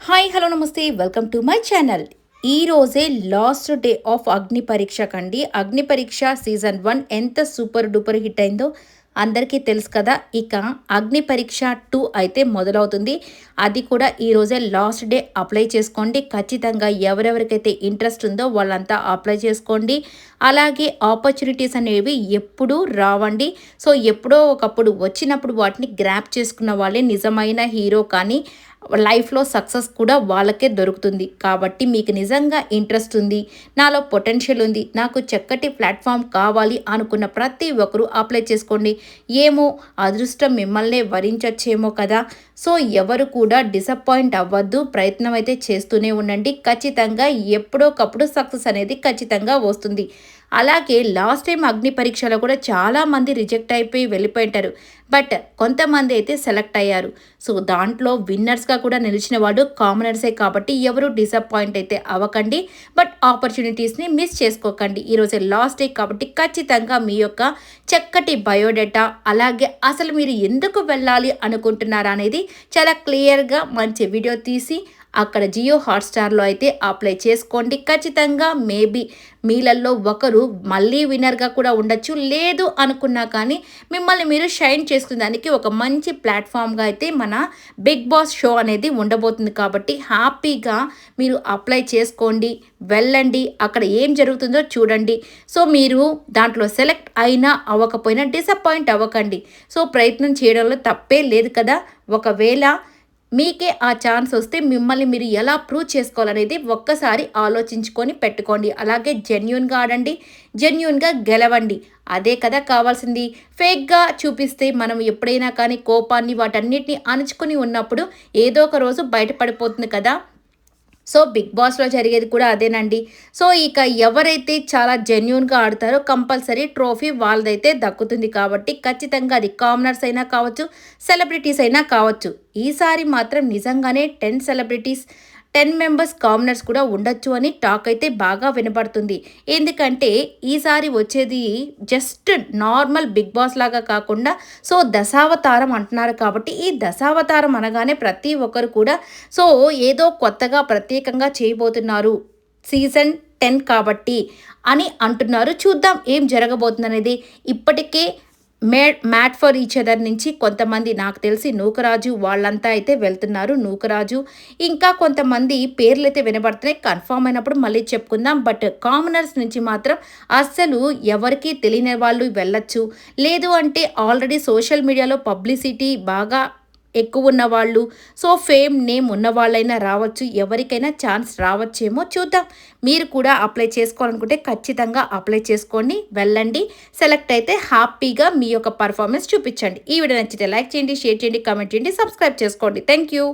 Hi hello నమస్తే welcome to my channel. ఈ రోజే లాస్ట్ డే ఆఫ్ అగ్ని పరీక్ష కండి. అగ్ని పరీక్ష సీజన్ 1 ఎంత సూపర్ డూపర్ హిట్ అయిందో అందరికీ తెలుసు కదా. ఇక అగ్ని పరీక్ష 2 అయితే మొదలవుతుంది. అది కూడా ఈ రోజే లాస్ట్ డే. అప్లై చేసుకోండి ఖచ్చితంగా. ఎవరెవరికైతే ఇంట్రెస్ట్ ఉందో వాళ్ళంతా అప్లై చేసుకోండి. అలాగే ఆపర్చునిటీస్ అనేవి ఎప్పుడూ రావండి. సో ఎప్పుడో ఒకప్పుడు వచ్చినప్పుడు వాటిని గ్రాప్ చేసుకున్న వాళ్ళే నిజమైన హీరో. కానీ లైఫ్లో సక్సెస్ కూడా వాళ్ళకే దొరుకుతుంది. కాబట్టి మీకు నిజంగా ఇంట్రెస్ట్ ఉంది, నాలో పొటెన్షియల్ ఉంది, నాకు చక్కటి ప్లాట్ఫామ్ కావాలి అనుకున్న ప్రతి ఒక్కరూ అప్లై చేసుకోండి. ఏమో అదృష్టం మిమ్మల్నే వరించచ్చేమో కదా. సో ఎవరు కూడా డిసప్పాయింట్ అవ్వద్దు. ప్రయత్నం అయితే చేస్తూనే ఉండండి. ఖచ్చితంగా ఎప్పుడోకప్పుడు సక్సెస్ అనేది ఖచ్చితంగా వస్తుంది. అలాగే లాస్ట్ టైం అగ్ని పరీక్షలో కూడా చాలామంది రిజెక్ట్ అయిపోయి వెళ్ళిపోయింటారు. బట్ కొంతమంది అయితే సెలెక్ట్ అయ్యారు. సో దాంట్లో విన్నర్స్గా కూడా నిలిచిన వాడు కామనర్సే. కాబట్టి ఎవరు డిసప్పాయింట్ అయితే అవ్వకండి. బట్ ఆపర్చునిటీస్ని మిస్ చేసుకోకండి. ఈరోజు లాస్ట్ డే కాబట్టి ఖచ్చితంగా మీ యొక్క చక్కటి బయోడేటా, అలాగే అసలు మీరు ఎందుకు వెళ్ళాలి అనుకుంటున్నారా అనేది చాలా క్లియర్గా మంచి వీడియో తీసి అక్కడ జియో హాట్స్టార్లో అయితే అప్లై చేసుకోండి. ఖచ్చితంగా మేబీ మీలల్లో ఒకరు మళ్ళీ విన్నర్గా కూడా ఉండొచ్చు. లేదు అనుకున్నా కానీ మిమ్మల్ని మీరు షైన్ చేసుకునేదానికి ఒక మంచి ప్లాట్ఫామ్గా అయితే మన బిగ్ బాస్ షో అనేది ఉండబోతుంది. కాబట్టి హ్యాపీగా మీరు అప్లై చేసుకోండి, వెళ్ళండి, అక్కడ ఏం జరుగుతుందో చూడండి. సో మీరు దాంట్లో సెలెక్ట్ అయినా అవ్వకపోయినా డిసప్పాయింట్ అవ్వకండి. సో ప్రయత్నం చేయడంలో తప్పే లేదు కదా. ఒకవేళ మీకే ఆ ఛాన్స్ వస్తే మిమ్మల్ని మీరు ఎలా ప్రూవ్ చేసుకోవాలనేది ఒక్కసారి ఆలోచించుకొని పెట్టుకోండి. అలాగే జెన్యూన్గా ఆడండి, జెన్యూన్గా గెలవండి. అదే కదా కావాల్సింది. ఫేక్గా చూపిస్తే మనం ఎప్పుడైనా కానీ కోపాన్ని వాటన్నిటిని అణుచుకొని ఉన్నప్పుడు ఏదో ఒక రోజు బయటపడిపోతుంది కదా. సో బిగ్ బాస్లో జరిగేది కూడా అదేనండి. సో ఇక ఎవరైతే చాలా జెన్యూన్గా ఆడతారో కంపల్సరీ ట్రోఫీ వాళ్ళదైతే దక్కుతుంది. కాబట్టి ఖచ్చితంగా అది కామనర్స్ అయినా కావచ్చు, సెలబ్రిటీస్ అయినా కావచ్చు. ఈసారి మాత్రం నిజంగానే 10 సెలబ్రిటీస్, 10 మెంబర్స్ కామనర్స్ కూడా ఉండొచ్చు అని టాక్ అయితే బాగా వినపడుతుంది. ఎందుకంటే ఈసారి వచ్చేది జస్ట్ నార్మల్ బిగ్ బాస్ లాగా కాకుండా సో దశావతారం అంటున్నారు. కాబట్టి ఈ దశావతారం అనగానే ప్రతి ఒక్కరు కూడా సో ఏదో కొత్తగా ప్రత్యేకంగా చేయబోతున్నారు సీజన్ 10 కాబట్టి అని అంటున్నారు. చూద్దాం ఏం జరగబోతుందనేది. ఇప్పటికే మ్యాట్ ఫర్ ఈచ్ అదర్ నుంచి కొంతమంది నాకు తెలిసి నూకరాజు వాళ్ళంతా అయితే వెళ్తున్నారు. నూకరాజు ఇంకా కొంతమంది పేర్లు అయితే వినబడుతున్నాయి. కన్ఫామ్ అయినప్పుడు మళ్ళీ చెప్పుకుందాం. బట్ కామనర్స్ నుంచి మాత్రం అస్సలు ఎవరికీ తెలియని వాళ్ళు వెళ్ళొచ్చు. లేదు అంటే ఆల్రెడీ సోషల్ మీడియాలో పబ్లిసిటీ బాగా ఎక్కువ ఉన్నవాళ్ళు, సో ఫేమ్ నేమ్ ఉన్నవాళ్ళైనా రావచ్చు. ఎవరికైనా ఛాన్స్ రావచ్చేమో చూద్దాం. మీరు కూడా అప్లై చేసుకోవాలనుకుంటే ఖచ్చితంగా అప్లై చేసుకోండి, వెళ్ళండి. సెలెక్ట్ అయితే హ్యాపీగా మీ యొక్క పర్ఫార్మెన్స్ చూపించండి. ఈ వీడియో నచ్చితే లైక్ చేయండి, షేర్ చేయండి, కామెంట్ చేయండి, సబ్స్క్రైబ్ చేసుకోండి. Thank you.